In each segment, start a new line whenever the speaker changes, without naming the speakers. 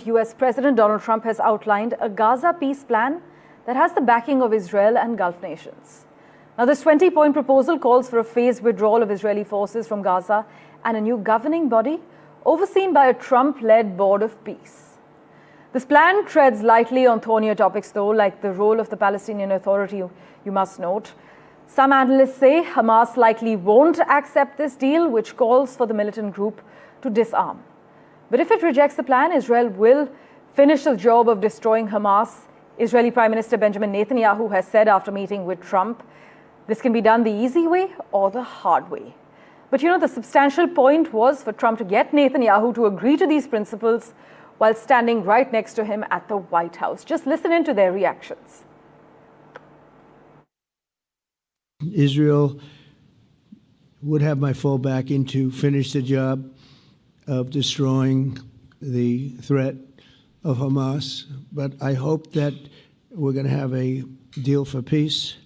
US President Donald Trump has outlined a Gaza peace plan that has the backing of Israel and Gulf nations. Now, this 20-point proposal calls for a phased withdrawal of Israeli forces from Gaza and a new governing body overseen by a Trump-led board of peace. This plan treads lightly on thornier topics, though, like the role of the Palestinian Authority, you must note. Some analysts say Hamas likely won't accept this deal, which calls for the militant group to disarm. But if it rejects the plan, Israel will finish the job of destroying Hamas. Israeli Prime Minister Benjamin Netanyahu has said after meeting with Trump, this can be done the easy way or the hard way. But the substantial point was for Trump to get Netanyahu to agree to these principles while standing right next to him at the White House. Just listen in to their reactions.
Israel would have my full backing to finish the job of destroying the threat of Hamas. But I hope that we're going to have a deal for peace.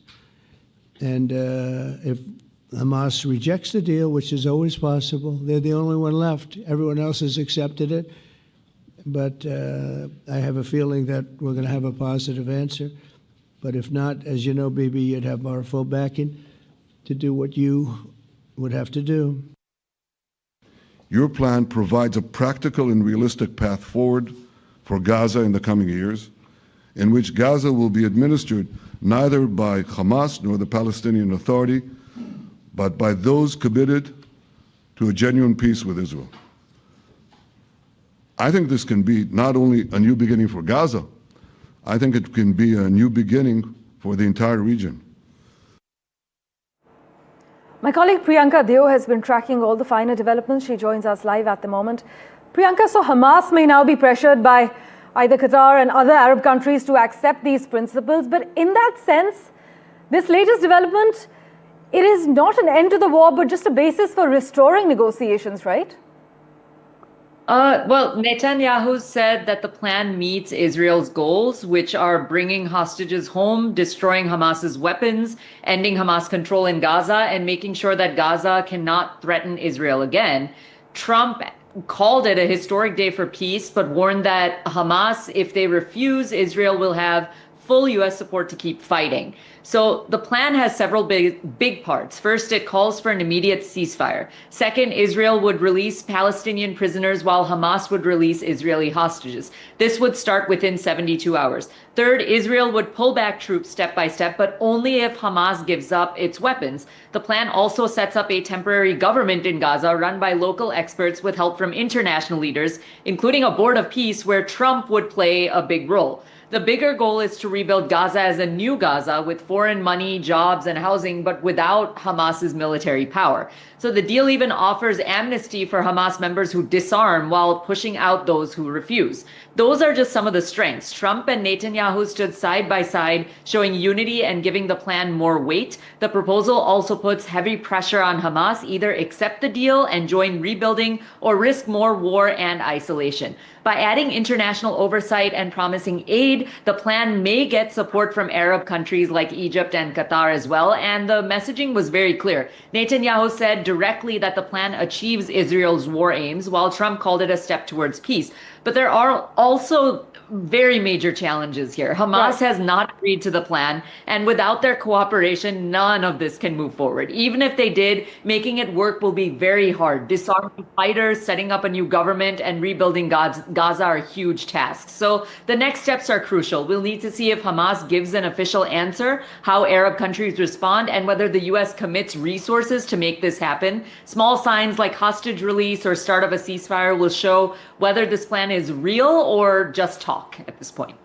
And if Hamas rejects the deal, which is always possible, they're the only one left. Everyone else has accepted it. But I have a feeling that we're going to have a positive answer. But if not, as you know, Bibi, you'd have our full backing to do what you would have to do.
Your plan provides a practical and realistic path forward for Gaza in the coming years, in which Gaza will be administered neither by Hamas nor the Palestinian Authority, but by those committed to a genuine peace with Israel. I think this can be not only a new beginning for Gaza, I think it can be a new beginning for the entire region.
My colleague Priyanka Deo has been tracking all the finer developments. She joins us live at the moment. Priyanka, so Hamas may now be pressured by either Qatar and other Arab countries to accept these principles. But in that sense, this latest development, it is not an end to the war, but just a basis for restoring negotiations, right?
Well, Netanyahu said that the plan meets Israel's goals, which are bringing hostages home, destroying Hamas's weapons, ending Hamas control in Gaza, and making sure that Gaza cannot threaten Israel again. Trump called it a historic day for peace, but warned that Hamas, if they refuse, Israel will have full U.S. support to keep fighting. So the plan has several big parts. First, it calls for an immediate ceasefire. Second, Israel would release Palestinian prisoners while Hamas would release Israeli hostages. This would start within 72 hours. Third, Israel would pull back troops step by step, but only if Hamas gives up its weapons. The plan also sets up a temporary government in Gaza run by local experts with help from international leaders, including a board of peace where Trump would play a big role. The bigger goal is to rebuild Gaza as a new Gaza with foreign money, jobs, and housing, but without Hamas's military power. So the deal even offers amnesty for Hamas members who disarm while pushing out those who refuse. Those are just some of the strengths. Trump and Netanyahu stood side by side, showing unity and giving the plan more weight. The proposal also puts heavy pressure on Hamas, either accept the deal and join rebuilding or risk more war and isolation. By adding international oversight and promising aid, the plan may get support from Arab countries like Egypt and Qatar as well. And the messaging was very clear. Netanyahu said directly that the plan achieves Israel's war aims, while Trump called it a step towards peace. But there are also very major challenges here. Hamas has not agreed to the plan, and without their cooperation, none of this can move forward. Even if they did, making it work will be very hard. Disarming fighters, setting up a new government, and rebuilding Gaza are huge tasks. So the next steps are crucial. We'll need to see if Hamas gives an official answer, how Arab countries respond, and whether the U.S. commits resources to make this happen. Small signs like hostage release or start of a ceasefire will show whether this plan is real or just talk at this point.